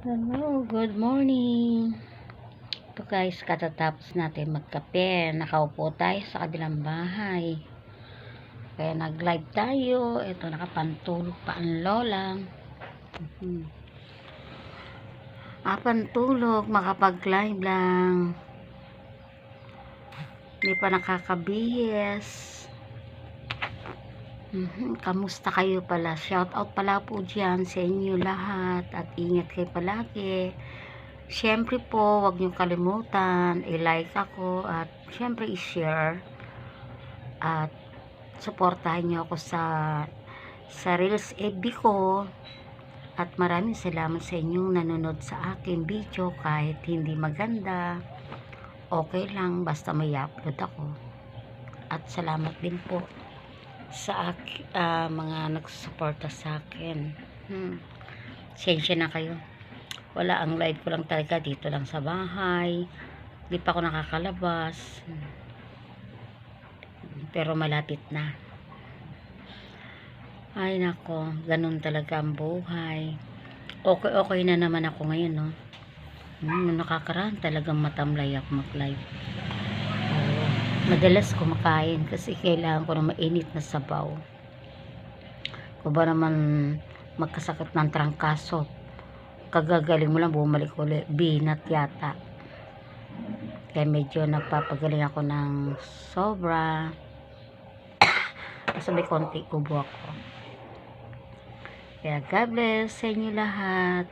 Hello, good morning. Ito guys, katatapos natin magkape. Nakaupo tayo sa kabilang bahay. Kaya nag-live tayo. Ito, nakapantulog pa ang lola. Pantulog, makapag-live lang. Hindi pa nakakabihis. Kamusta kayo pala? Shout out pala po dyan sa inyo lahat. At ingat kayo palagi. Siyempre po, huwag niyong kalimutan, i-like ako at siyempre i-share at suportahan niyo ako sa Reels FB ko at maraming salamat sa inyong nanonood sa aking video kahit hindi maganda. Okay lang, basta may upload ako. At salamat din po sa mga nagsusuporta sa akin. Sensya na kayo. Wala, ang live ko lang talaga dito lang sa bahay. Hindi pa ako nakakalabas. Pero malapit na. Ay nako, ganun talaga ang buhay. Okay na naman ako ngayon, no. Nakakaraan talagang matamlay ako mag-live. Madalas kumakain kasi kailangan ko ng mainit na sabaw. Kung ba naman magkasakit ng trangkaso, kagagaling mo lang bumalik ulit, binat yata. Kaya medyo nagpapagaling ako ng sobra. Kasi may konti ubo ako. Kaya God bless sa inyo lahat.